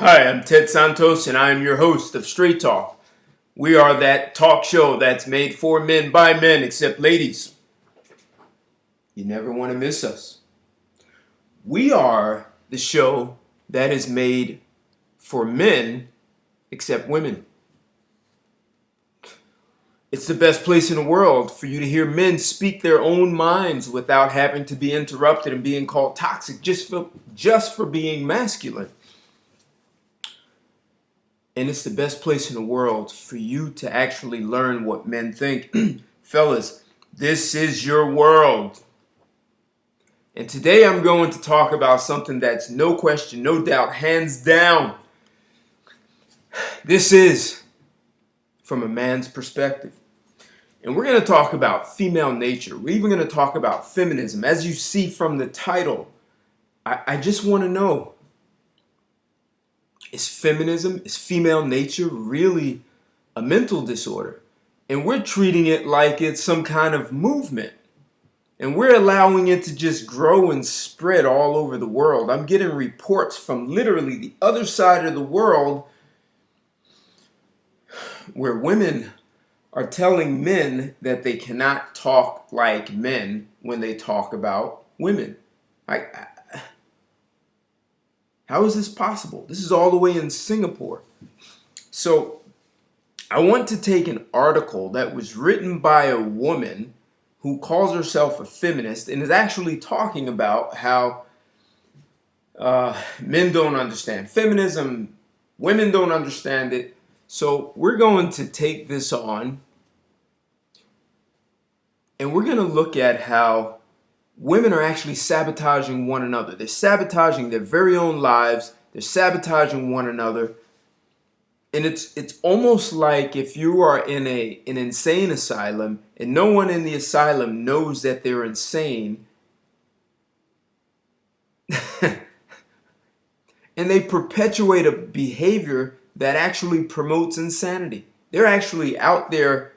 Hi, I'm Ted Santos, and I am your host of Straight Talk. We are that talk show that's made for men by men, except ladies. You never want to miss us. We are the show that is made for men, except women. It's the best place in the world for you to hear men speak their own minds without having to be interrupted and being called toxic just for being masculine. And it's the best place in the world for you to actually learn what men think. Fellas, this is your world. And today I'm going to talk about something that's no question, no doubt, hands down. This is from a man's perspective. And we're going to talk about female nature. We're even going to talk about feminism. As you see from the title, I just want to know, is feminism, is female nature really a mental disorder? And we're treating it like it's some kind of movement. And we're allowing it to just grow and spread all over the world. I'm getting reports from literally the other side of the world where women are telling men that they cannot talk like men when they talk about women. How is this possible? This is all the way in Singapore. So I want to take an article that was written by a woman who calls herself a feminist and is actually talking about how men don't understand feminism, women don't understand it. So we're going to take this on and we're going to look at how women are actually sabotaging one another. They're sabotaging their very own lives. They're sabotaging one another. And it's almost like if you are in an insane asylum and no one in the asylum knows that they're insane, and they perpetuate a behavior that actually promotes insanity. They're actually out there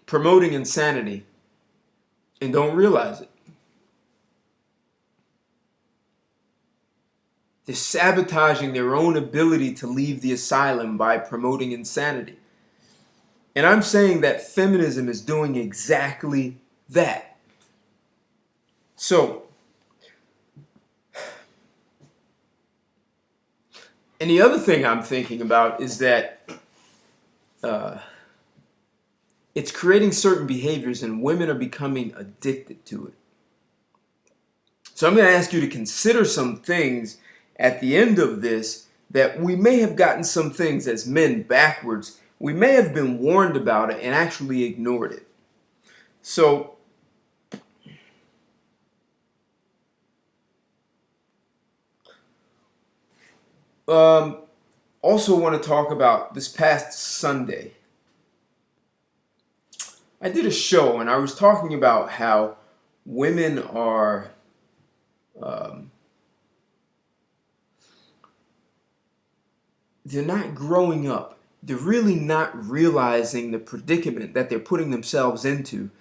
promoting insanity and don't realize it. They're sabotaging their own ability to leave the asylum by promoting insanity. And I'm saying that feminism is doing exactly that. So, and the other thing I'm thinking about is that it's creating certain behaviors and women are becoming addicted to it. So I'm going to ask you to consider some things at the end of this, that we may have gotten some things as men backwards. We may have been warned about it and actually ignored it. So also want to talk about this past Sunday. I did a show and I was talking about how women are they're not growing up. They're really not realizing the predicament that they're putting themselves into.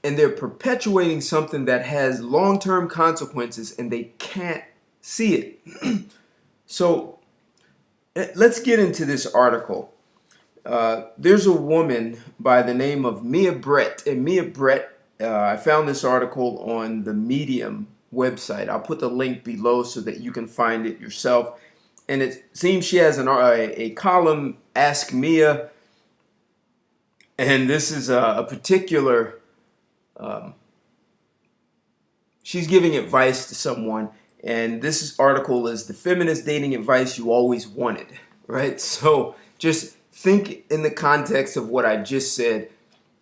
And they're perpetuating something that has long-term consequences and they can't see it. So let's get into this article. There's a woman by the name of Mia Brett. And Mia Brett, I found this article on the Medium website. I'll put the link below so that you can find it yourself. And it seems she has a column, Ask Mia. And this is a particular, she's giving advice to someone. And this article is the feminist dating advice you always wanted, right? So just think in the context of what I just said,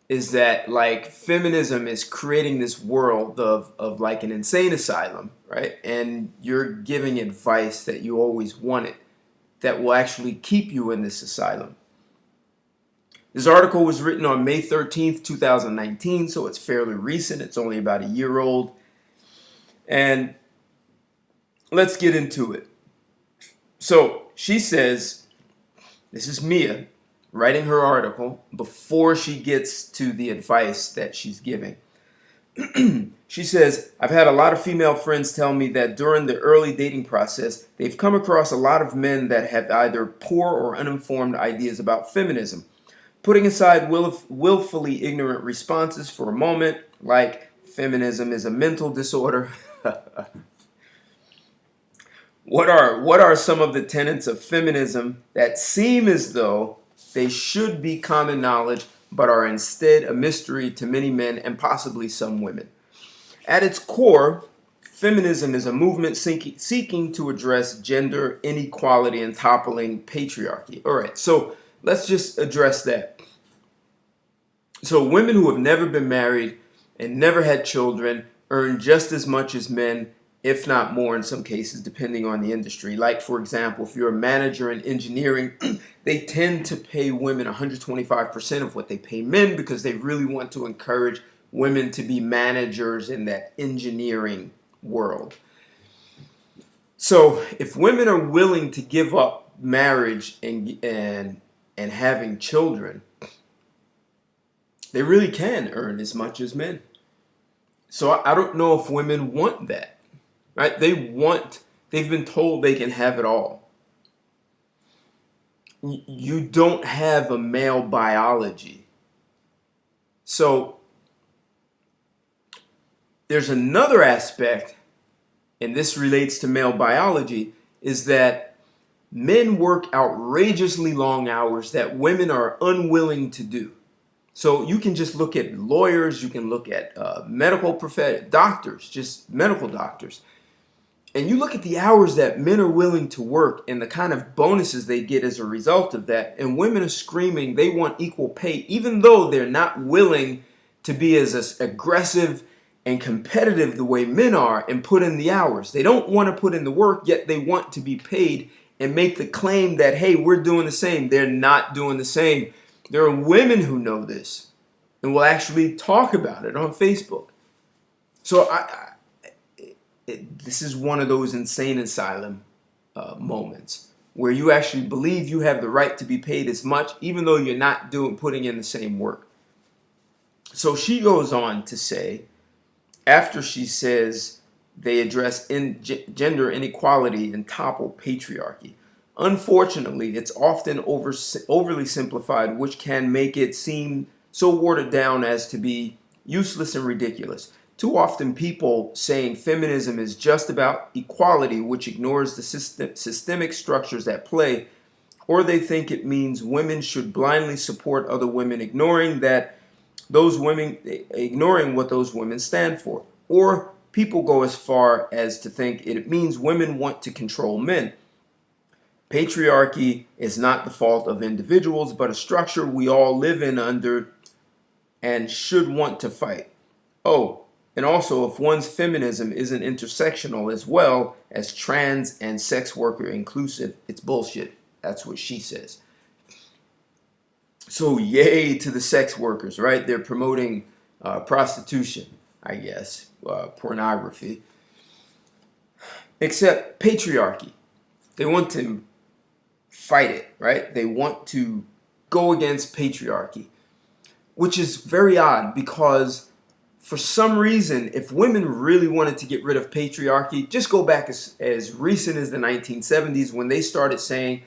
is that like feminism is creating this world of like an insane asylum, right? And you're giving advice that you always wanted that will actually keep you in this asylum. This article was written on May 13th, 2019, so it's fairly recent. It's only about a year old. And let's get into it. So she says, this is Mia writing her article before she gets to the advice that she's giving. She says, I've had a lot of female friends tell me that during the early dating process, they've come across a lot of men that have either poor or uninformed ideas about feminism. Putting aside willfully ignorant responses for a moment, like feminism is a mental disorder, what are some of the tenets of feminism that seem as though they should be common knowledge but are instead a mystery to many men and possibly some women? At its core, feminism is a movement seeking to address gender inequality and toppling patriarchy. All right, so let's just address that. So women who have never been married and never had children earn just as much as men, if not more in some cases, depending on the industry. Like, for example, if you're a manager in engineering, they tend to pay women 125% of what they pay men because they really want to encourage women to be managers in that engineering world. So if women are willing to give up marriage and having children, they really can earn as much as men. So I don't know if women want that, right? They've been told they can have it all. You don't have a male biology. So there's another aspect, and this relates to male biology, is that men work outrageously long hours that women are unwilling to do. So you can just look at lawyers, you can look at doctors, just medical doctors. And you look at the hours that men are willing to work and the kind of bonuses they get as a result of that. And women are screaming they want equal pay, even though they're not willing to be as aggressive and competitive the way men are and put in the hours. They don't want to put in the work, yet they want to be paid and make the claim that, hey, we're doing the same. They're not doing the same. There are women who know this and will actually talk about it on Facebook. So this is one of those insane asylum moments where you actually believe you have the right to be paid as much, even though you're not putting in the same work. So she goes on to say, after she says they address gender inequality and topple patriarchy, unfortunately, it's often overly simplified, which can make it seem so watered down as to be useless and ridiculous. Too often people saying feminism is just about equality, which ignores the systemic structures at play, or they think it means women should blindly support other women, ignoring what those women stand for. Or people go as far as to think it means women want to control men. Patriarchy is not the fault of individuals, but a structure we all live in under and should want to fight. Oh, and also if one's feminism isn't intersectional as well as trans and sex worker inclusive, it's bullshit. That's what she says. So yay to the sex workers, right? They're promoting prostitution, I guess, pornography. Except patriarchy. They want to fight it, right? They want to go against patriarchy, which is very odd because for some reason, if women really wanted to get rid of patriarchy, just go back as recent as the 1970s when they started saying,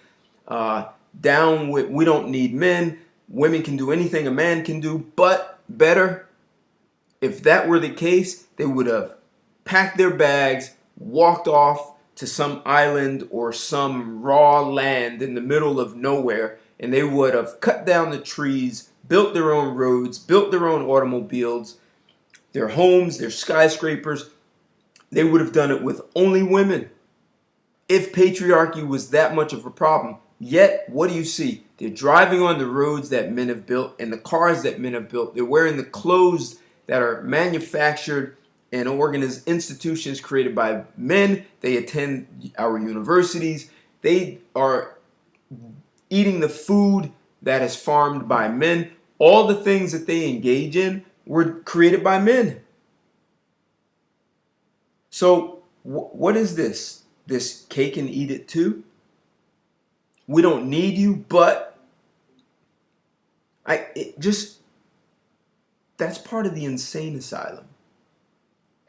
we don't need men, women can do anything a man can do, but better. If that were the case, they would have packed their bags, walked off to some island or some raw land in the middle of nowhere, and they would have cut down the trees, built their own roads, built their own automobiles, their homes, their skyscrapers. They would have done it with only women if patriarchy was that much of a problem. Yet, what do you see? They're driving on the roads that men have built and the cars that men have built. They're wearing the clothes that are manufactured and institutions created by men. They attend our universities. They are eating the food that is farmed by men. All the things that they engage in were created by men. So what is this? This cake and eat it too? We don't need you, but that's part of the insane asylum.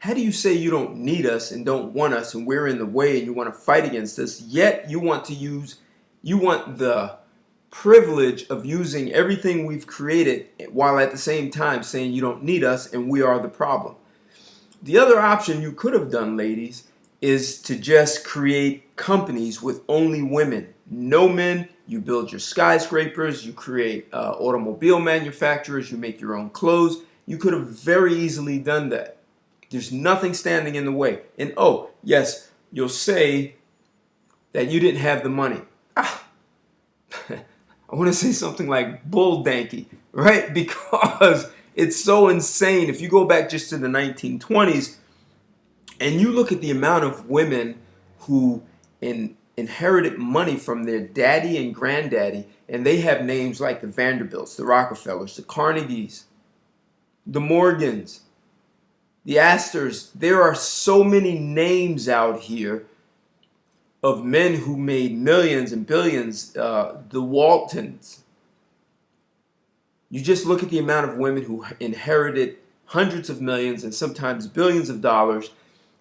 How do you say you don't need us and don't want us and we're in the way and you want to fight against us, yet you want the privilege of using everything we've created while at the same time saying you don't need us and we are the problem? The other option you could have done, ladies, is to just create companies with only women. No men. You build your skyscrapers, you create automobile manufacturers, you make your own clothes. You could have very easily done that. There's nothing standing in the way. And oh, yes, you'll say that you didn't have the money. Ah, I want to say something like bull danky, right? Because it's so insane. If you go back just to the 1920s and you look at the amount of women who inherited money from their daddy and granddaddy, and they have names like the Vanderbilts, the Rockefellers, the Carnegies, the Morgans, the Astors. There are so many names out here of men who made millions and billions, the Waltons. You just look at the amount of women who inherited hundreds of millions and sometimes billions of dollars.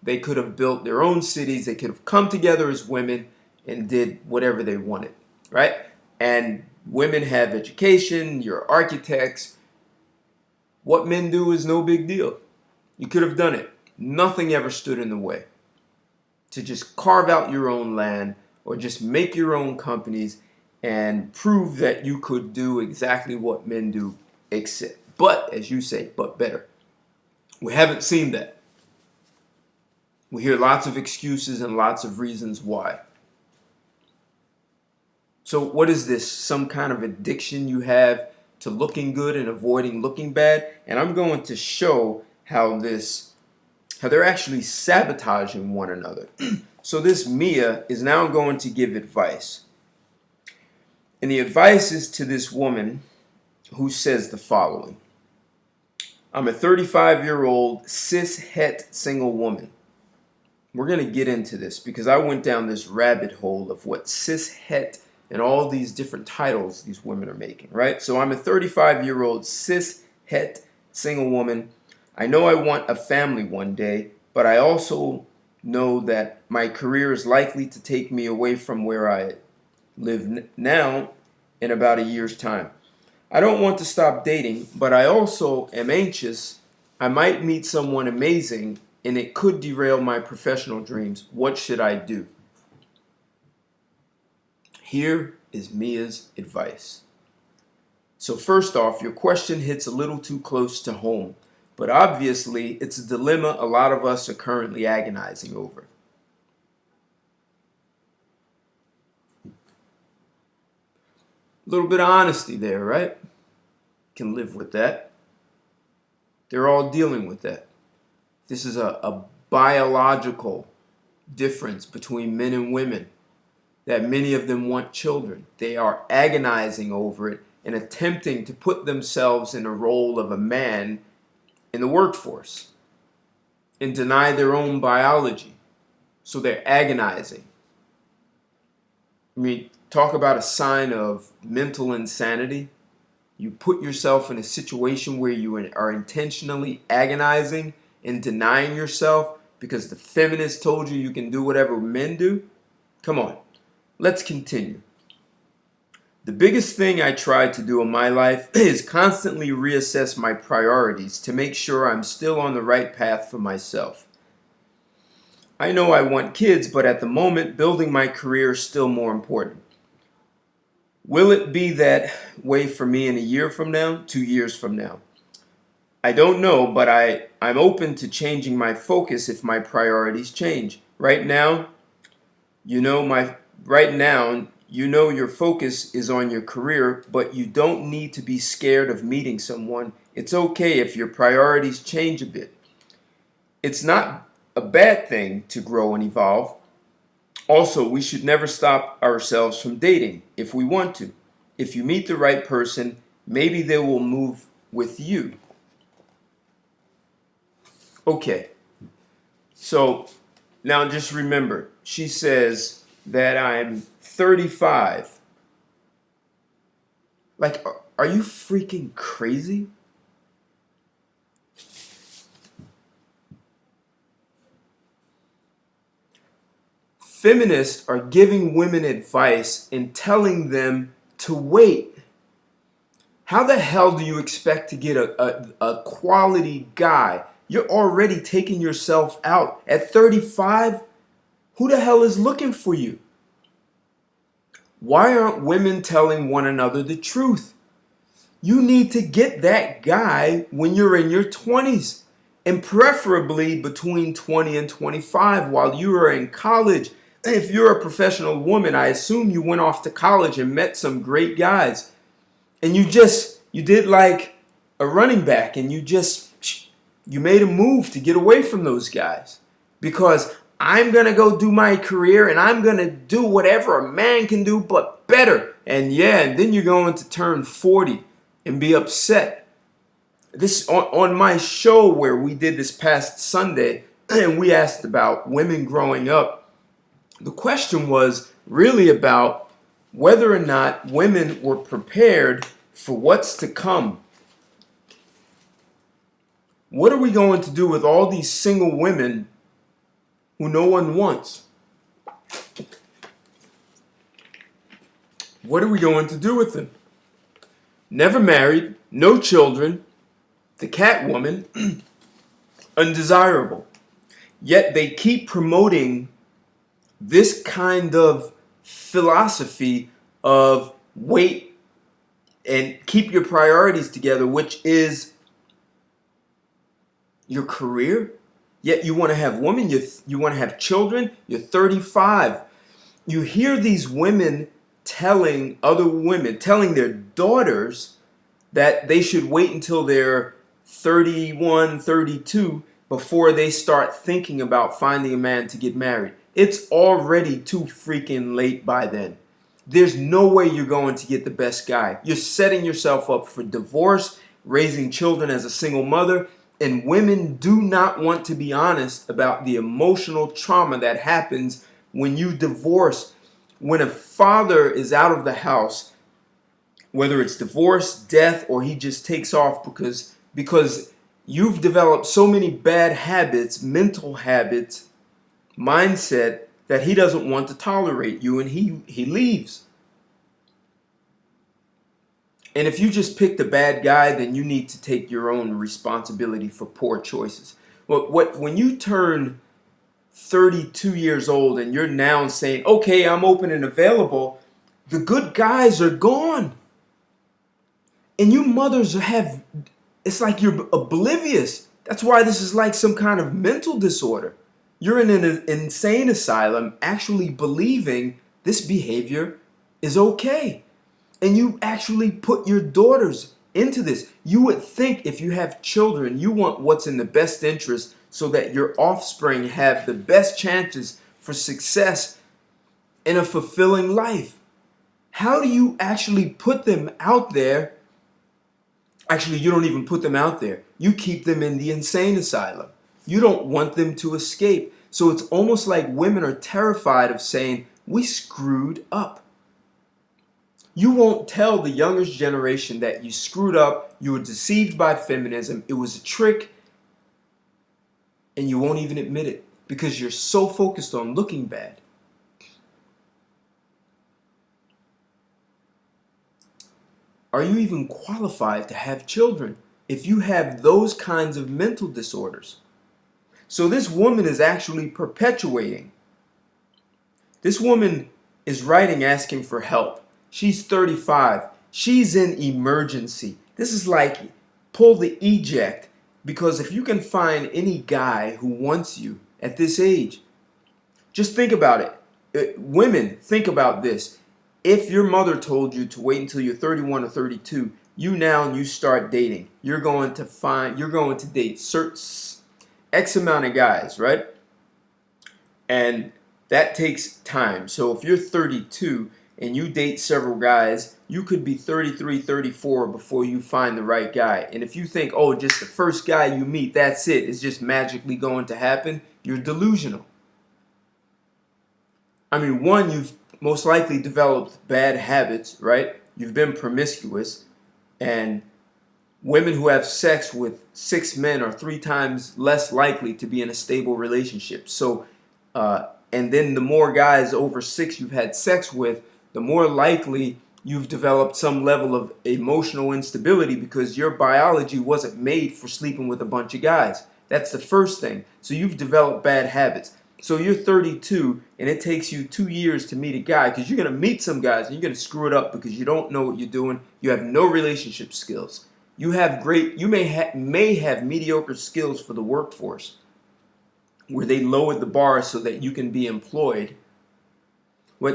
They could have built their own cities. They could have come together as women and did whatever they wanted, right? And women have education, you're architects. What men do is no big deal. You could have done it. Nothing ever stood in the way to just carve out your own land or just make your own companies and prove that you could do exactly what men do, except, but as you say, but better. We haven't seen that. We hear lots of excuses and lots of reasons why. So what is this? Some kind of addiction you have to looking good and avoiding looking bad? And I'm going to show how they're actually sabotaging one another. So this Mia is now going to give advice. And the advice is to this woman who says the following. I'm a 35-year-old cis-het single woman. We're going to get into this because I went down this rabbit hole of what cis-het and all these different titles these women are making, right? So I'm a 35-year-old cis-het single woman. I know I want a family one day, but I also know that my career is likely to take me away from where I live now in about a year's time. I don't want to stop dating, but I also am anxious. I might meet someone amazing and it could derail my professional dreams. What should I do? Here is Mia's advice. So first off, your question hits a little too close to home, but obviously it's a dilemma a lot of us are currently agonizing over. A little bit of honesty there, right? Can live with that. They're all dealing with that. This is a biological difference between men and women, that many of them want children. They are agonizing over it and attempting to put themselves in the role of a man in the workforce and deny their own biology. So they're agonizing. I mean, talk about a sign of mental insanity. You put yourself in a situation where you are intentionally agonizing and denying yourself because the feminist told you you can do whatever men do. Come on, let's continue. The biggest thing I try to do in my life is constantly reassess my priorities to make sure I'm still on the right path for myself. I know I want kids, but at the moment, building my career is still more important. Will it be that way for me in a year from now, 2 years from now? I don't know, but I'm open to changing my focus if my priorities change. Right now, your focus is on your career, but you don't need to be scared of meeting someone. It's okay if your priorities change a bit. It's not a bad thing to grow and evolve. Also, we should never stop ourselves from dating if we want to. If you meet the right person, maybe they will move with you. Okay, so now just remember, she says that I'm 35. Like, are you freaking crazy? feminists are giving women advice and telling them to wait. How the hell do you expect to get a quality guy? You're already taking yourself out. At 35, who the hell is looking for you? Why aren't women telling one another the truth? You need to get that guy when you're in your 20s, and preferably between 20 and 25 while you are in college. If you're a professional woman, I assume you went off to college and met some great guys, and you did like a running back, and you made a move to get away from those guys, because I'm going to go do my career and I'm going to do whatever a man can do, but better. And then you're going to turn 40 and be upset. This on my show where we did this past Sunday, and we asked about women growing up. The question was really about whether or not women were prepared for what's to come. What are we going to do with all these single women who no one wants? What are we going to do with them? Never married, no children, the cat woman, undesirable. Yet they keep promoting this kind of philosophy of wait and keep your priorities together, which is your career. Yet you want to have women, you want to have children, you're 35. You hear these women telling their daughters that they should wait until they're 31, 32 before they start thinking about finding a man to get married. It's already too freaking late by then. There's no way you're going to get the best guy. You're setting yourself up for divorce, raising children as a single mother, and women do not want to be honest about the emotional trauma that happens when you divorce. When a father is out of the house, whether it's divorce, death, or he just takes off because you've developed so many bad habits, mental habits, mindset, that he doesn't want to tolerate you, and he leaves. And if you just picked a bad guy, then you need to take your own responsibility for poor choices. When you turn 32 years old and you're now saying, okay, I'm open and available, the good guys are gone. And you mothers it's like you're oblivious. That's why this is like some kind of mental disorder. You're in an insane asylum actually believing this behavior is okay. And you actually put your daughters into this. You would think if you have children, you want what's in the best interest so that your offspring have the best chances for success in a fulfilling life. How do you actually put them out there? Actually, you don't even put them out there. You keep them in the insane asylum. You don't want them to escape. So it's almost like women are terrified of saying, we screwed up. You won't tell the younger generation that you screwed up, you were deceived by feminism, it was a trick, and you won't even admit it because you're so focused on looking bad. Are you even qualified to have children if you have those kinds of mental disorders? So this woman is actually perpetuating. This woman is writing asking for help. She's 35. She's in emergency. This is like pull the eject, because if you can find any guy who wants you at this age, just think about it. Women, think about this. If your mother told you to wait until you're 31 or 32, you start dating. You're going to date X amount of guys, right? And that takes time. So if you're 32 and you date several guys, you could be 33, 34 before you find the right guy. And if you think, oh, just the first guy you meet, that's it, it's just magically going to happen, you're delusional. I mean, one, you've most likely developed bad habits, right? You've been promiscuous, and women who have sex with 6 men are 3 times less likely to be in a stable relationship. So and then the more guys over 6 you've had sex with, the more likely you've developed some level of emotional instability because your biology wasn't made for sleeping with a bunch of guys. That's the first thing. So you've developed bad habits. So you're 32 and it takes you 2 years to meet a guy, because you're going to meet some guys and you're going to screw it up because you don't know what you're doing. You have no relationship skills. You may have mediocre skills for the workforce, where they lowered the bar so that you can be employed.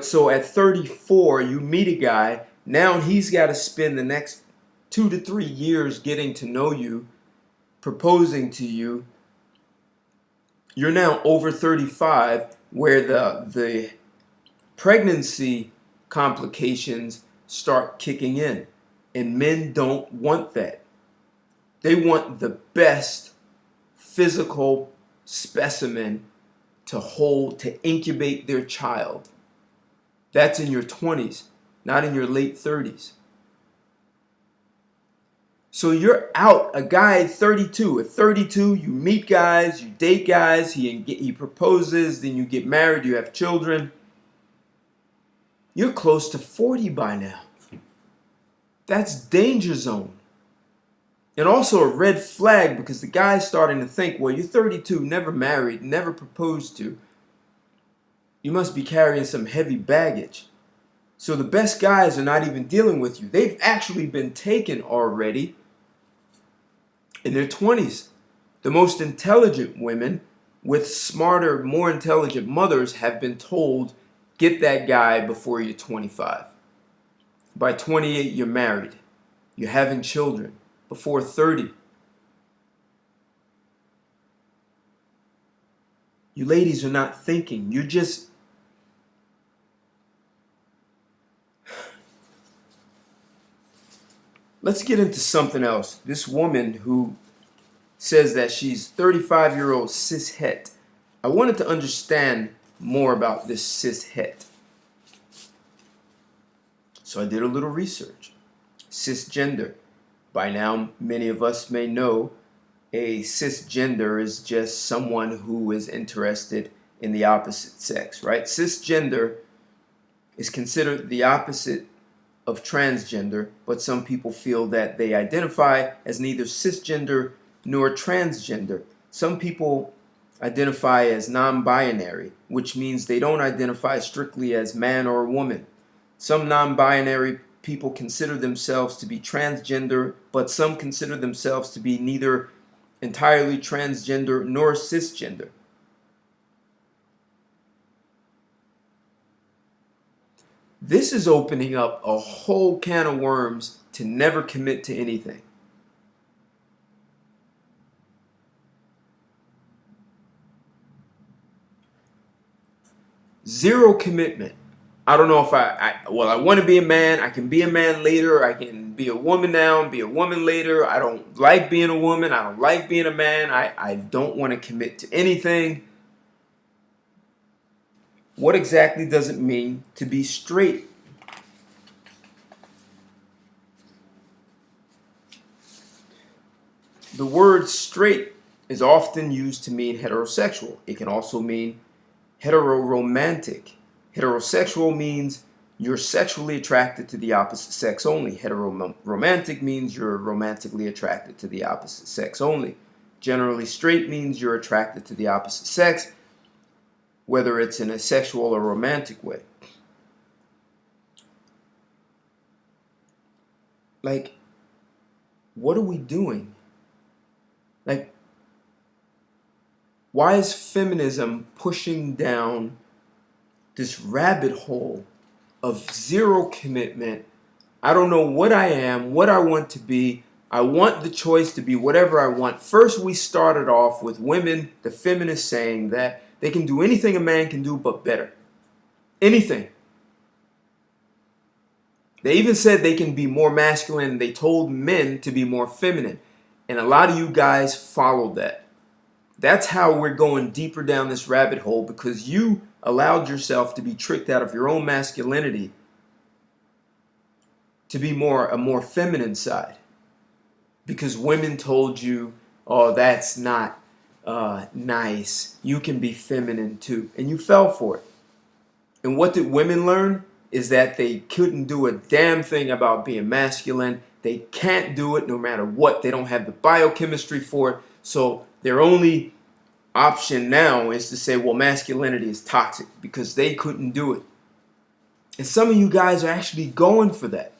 So at 34, you meet a guy. Now he's got to spend the next 2 to 3 years getting to know you, proposing to you. You're now over 35, where the pregnancy complications start kicking in. And men don't want that. They want the best physical specimen to hold, to incubate their child. That's in your 20s, not in your late 30s. So you're out, a guy at 32. At 32, you meet guys, you date guys, he proposes, then you get married, you have children. You're close to 40 by now. That's danger zone. And also a red flag, because the guy's starting to think, well, you're 32, never married, never proposed to. You must be carrying some heavy baggage. So the best guys are not even dealing with you. They've actually been taken already in their 20s. The most intelligent women with smarter, more intelligent mothers have been told, get that guy before you're 25. By 28, you're married. You're having children. Before 30. You ladies are not thinking. You're just... Let's get into something else. This woman who says that she's 35-year-old cishet. I wanted to understand more about this cishet. So I did a little research. Cisgender. By now, many of us may know a cisgender is just someone who is interested in the opposite sex, right? Cisgender is considered the opposite of transgender, but some people feel that they identify as neither cisgender nor transgender. Some people identify as non-binary, which means they don't identify strictly as man or woman. Some non-binary people consider themselves to be transgender, but some consider themselves to be neither entirely transgender nor cisgender. This is opening up a whole can of worms to never commit to anything. Zero commitment. I don't know if I want to be a man. I can be a man later. I can be a woman now and be a woman later. I don't like being a woman. I don't like being a man. I don't want to commit to anything. What exactly does it mean to be straight? The word straight is often used to mean heterosexual. It can also mean heteroromantic. Heterosexual means you're sexually attracted to the opposite sex only. Heteroromantic means you're romantically attracted to the opposite sex only. Generally, straight means you're attracted to the opposite sex, whether it's in a sexual or romantic way. Like, what are we doing? Like, why is feminism pushing down this rabbit hole of zero commitment? I don't know what I am, what I want to be. I want the choice to be whatever I want. First, we started off with women, the feminists, saying that they can do anything a man can do, but better. Anything. They even said they can be more masculine. They told men to be more feminine. And a lot of you guys followed that. That's how we're going deeper down this rabbit hole, because you allowed yourself to be tricked out of your own masculinity to be a more feminine side. Because women told you, oh, that's not nice. You can be feminine too. And you fell for it. And what did women learn? Is that they couldn't do a damn thing about being masculine. They can't do it no matter what. They don't have the biochemistry for it. So their only option now is to say, well, masculinity is toxic, because they couldn't do it. And some of you guys are actually going for that.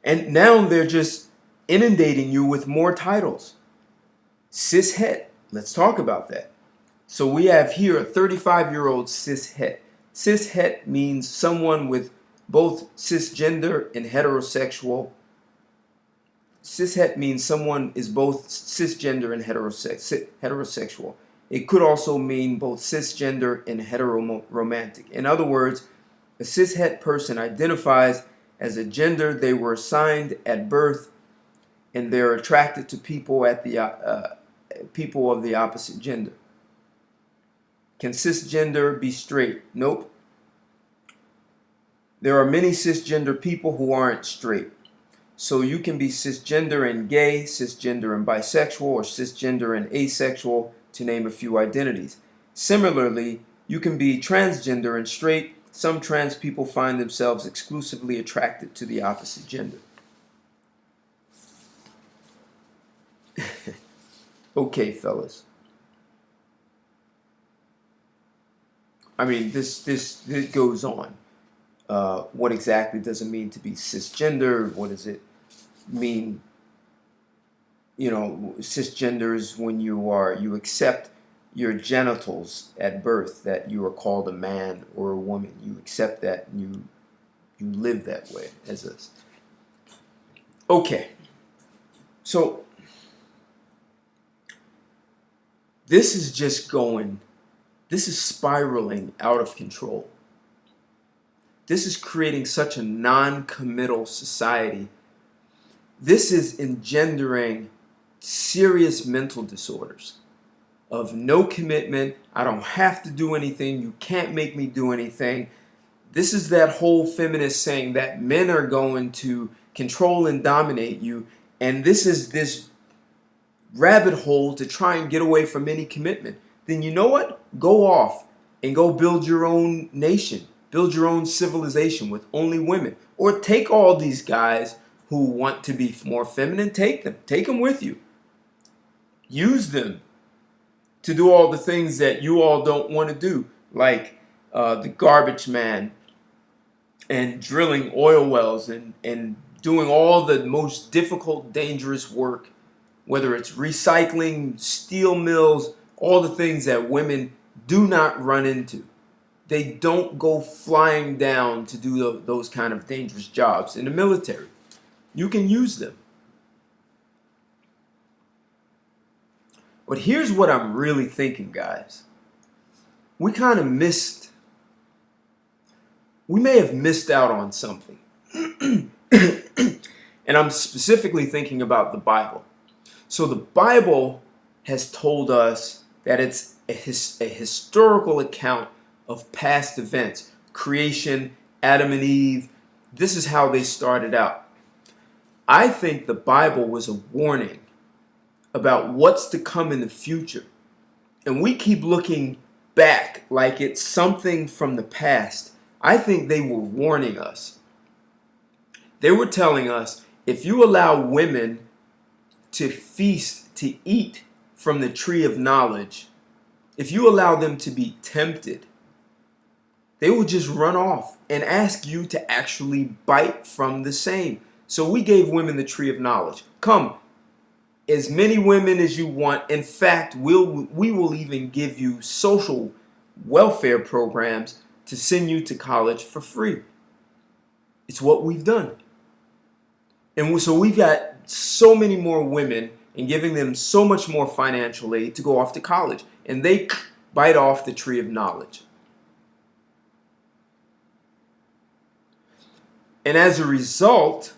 And now they're just inundating you with more titles. Cishet. Let's talk about that. So we have here a 35-year-old cishet. Cishet means someone with both cisgender and heterosexual. Cishet means someone is both cisgender and heterosexual. It could also mean both cisgender and heteroromantic. In other words, a cishet person identifies as a gender they were assigned at birth, and they're attracted to people of the opposite gender. Can cisgender be straight? Nope. There are many cisgender people who aren't straight. So you can be cisgender and gay, cisgender and bisexual, or cisgender and asexual, to name a few identities. Similarly, you can be transgender and straight. Some trans people find themselves exclusively attracted to the opposite gender. Okay, fellas. I mean, this goes on. What exactly does it mean to be cisgender? What does it mean? You know, cisgender is when you accept your genitals at birth, that you are called a man or a woman. You accept that, and you live that way as a. Okay. So this is just going. This is spiraling out of control. This is creating such a non-committal society. This is engendering serious mental disorders of no commitment. I don't have to do anything. You can't make me do anything. This is that whole feminist saying that men are going to control and dominate you. And this is this rabbit hole to try and get away from any commitment. Then you know what? Go off and go build your own nation. Build your own civilization with only women. Or take all these guys who want to be more feminine. Take them. Take them with you. Use them to do all the things that you all don't want to do. Like the garbage man and drilling oil wells and doing all the most difficult, dangerous work. Whether it's recycling, steel mills, all the things that women do not run into. They don't go flying down to do those kind of dangerous jobs in the military. You can use them. But here's what I'm really thinking, guys. We may have missed out on something. And I'm specifically thinking about the Bible. So the Bible has told us that it's a historical account of past events. Creation, Adam and Eve. This is how they started out. I think the Bible was a warning about what's to come in the future. And we keep looking back like it's something from the past. I think they were warning us. They were telling us, if you allow women to feast, to eat from the tree of knowledge, if you allow them to be tempted, they will just run off and ask you to actually bite from the same. So we gave women the tree of knowledge. Come, as many women as you want. In fact, we will even give you social welfare programs to send you to college for free. It's what we've done. And so we've got so many more women and giving them so much more financial aid to go off to college. And they bite off the tree of knowledge. And as a result,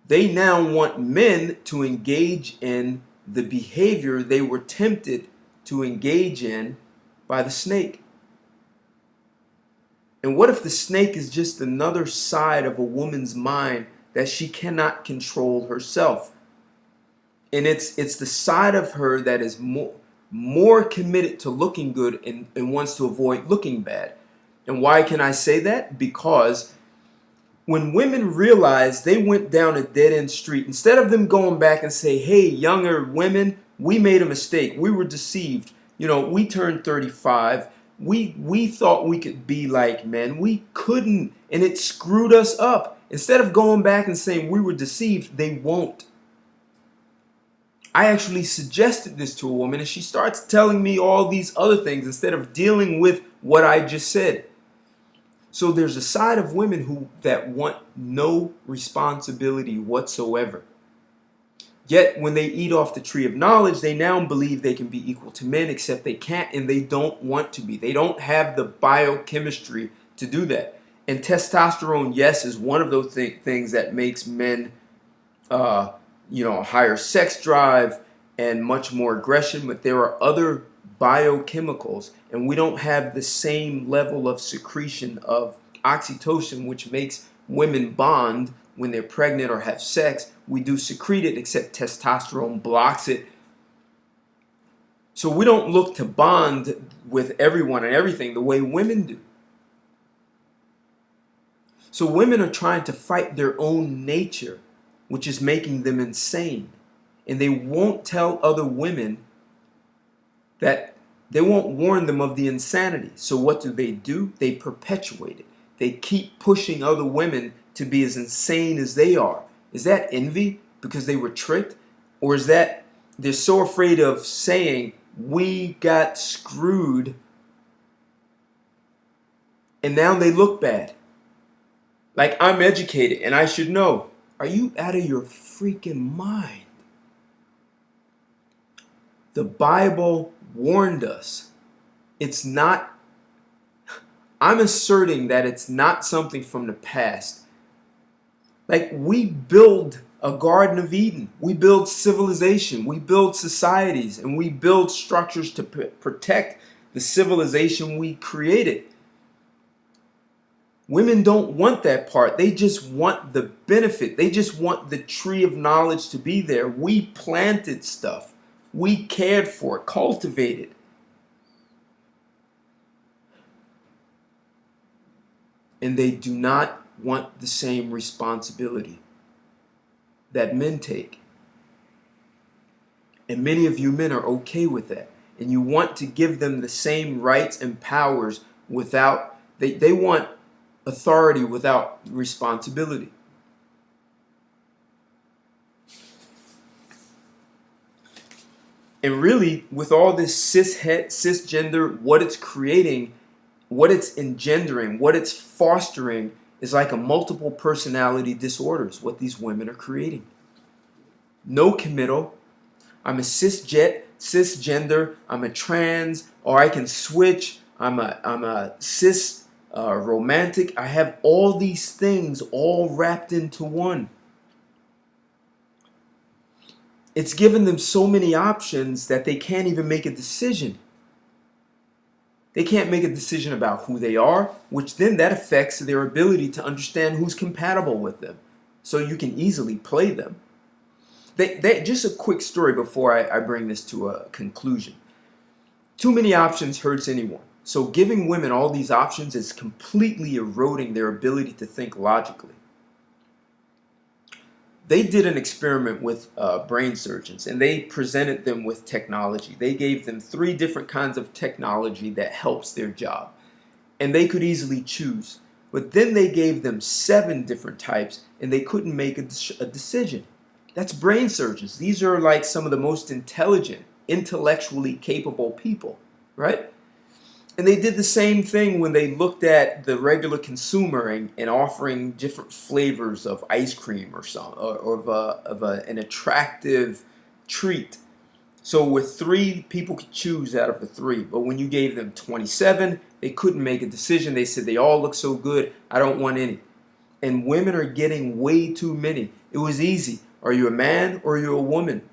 they now want men to engage in the behavior they were tempted to engage in by the snake. And what if the snake is just another side of a woman's mind that she cannot control herself? And it's the side of her that is more committed to looking good and wants to avoid looking bad. And why can I say that? Because when women realized they went down a dead-end street, instead of them going back and say, hey, younger women, we made a mistake. We were deceived. You know, we turned 35. We thought we could be like men. We couldn't, and it screwed us up. Instead of going back and saying we were deceived, they won't. I actually suggested this to a woman, and she starts telling me all these other things instead of dealing with what I just said. So there's a side of women that want no responsibility whatsoever. Yet when they eat off the tree of knowledge, they now believe they can be equal to men, except they can't, and they don't want to be. They don't have the biochemistry to do that. And testosterone, yes, is one of those things that makes men higher sex drive and much more aggression, but there are other biochemicals, and we don't have the same level of secretion of oxytocin, which makes women bond when they're pregnant or have sex. We do secrete it, except testosterone blocks it. So we don't look to bond with everyone and everything the way women do. So women are trying to fight their own nature, which is making them insane. And they won't tell other women that, they won't warn them of the insanity. So what do? They perpetuate it. They keep pushing other women to be as insane as they are. Is that envy because they were tricked? Or is that they're so afraid of saying, we got screwed, and now they look bad? Like, I'm educated and I should know. Are you out of your freaking mind? The Bible warned us. It's not, I'm asserting that it's not something from the past. Like, we build a Garden of Eden. We build civilization. We build societies. And we build structures to protect the civilization we created. Women don't want that part. They just want the benefit. They just want the tree of knowledge to be there. We planted stuff. We cared for it, cultivated. And they do not want the same responsibility that men take. And many of you men are okay with that. And you want to give them the same rights and powers without, they want authority without responsibility. And really, with all this cisgender, what it's creating, what it's engendering, what it's fostering is like a multiple personality disorders, what these women are creating. No committal. I'm a cisgender, I'm a trans, or I can switch. I'm a cis romantic. I have all these things all wrapped into one. It's given them so many options that they can't even make a decision. They can't make a decision about who they are, which then that affects their ability to understand who's compatible with them. So you can easily play them. Just a quick story before I bring this to a conclusion. Too many options hurts anyone. So giving women all these options is completely eroding their ability to think logically. They did an experiment with brain surgeons, and they presented them with technology. They gave them 3 different kinds of technology that helps their job, and they could easily choose. But then they gave them 7 different types, and they couldn't make a decision. That's brain surgeons. These are like some of the most intelligent, intellectually capable people, right? And they did the same thing when they looked at the regular consumer and offering different flavors of ice cream or something, or an attractive treat. So with 3, people could choose out of the 3. But when you gave them 27, they couldn't make a decision. They said, they all look so good, I don't want any. And women are getting way too many. It was easy. Are you a man or are you a woman?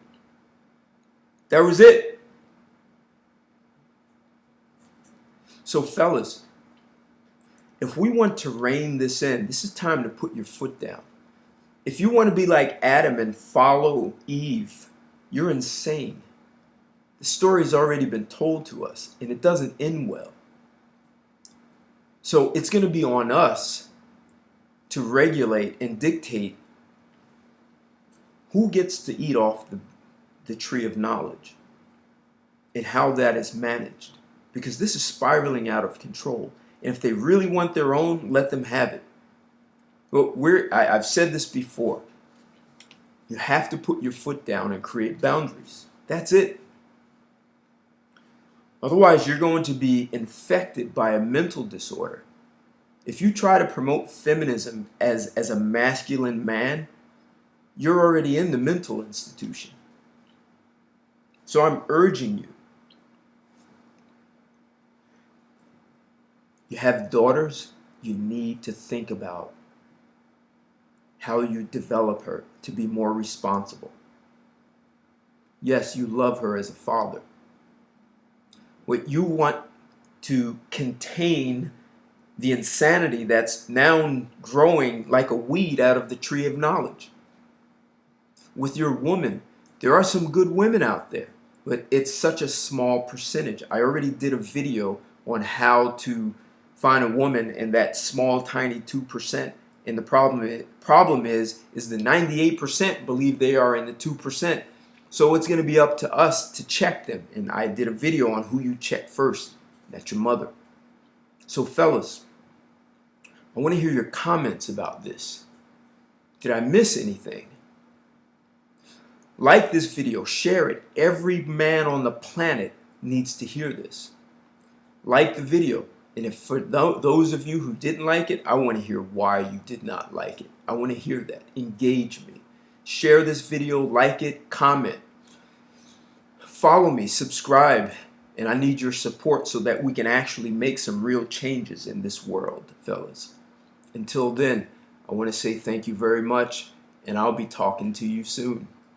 That was it. So fellas, if we want to rein this in, this is time to put your foot down. If you want to be like Adam and follow Eve, You're insane. The story's already been told to us, and it doesn't end well. So it's going to be on us to regulate and dictate who gets to eat off the tree of knowledge and how that is managed. Because this is spiraling out of control. And if they really want their own, let them have it. But I've said this before. You have to put your foot down and create boundaries. That's it. Otherwise, you're going to be infected by a mental disorder. If you try to promote feminism as a masculine man, you're already in the mental institution. So I'm urging you. You have daughters, you need to think about how you develop her to be more responsible. Yes, you love her as a father. What you want to contain the insanity that's now growing like a weed out of the tree of knowledge. With your woman, there are some good women out there, but it's such a small percentage. I already did a video on how to find a woman in that small, tiny 2%. And the problem is the 98% believe they are in the 2%. So it's going to be up to us to check them. And I did a video on who you check first. That's your mother. So fellas, I want to hear your comments about this. Did I miss anything? Like this video, share it. Every man on the planet needs to hear this. Like the video. And if for those of you who didn't like it, I want to hear why you did not like it. I want to hear that. Engage me. Share this video, like it, comment. Follow me, subscribe, and I need your support so that we can actually make some real changes in this world, fellas. Until then, I want to say thank you very much, and I'll be talking to you soon.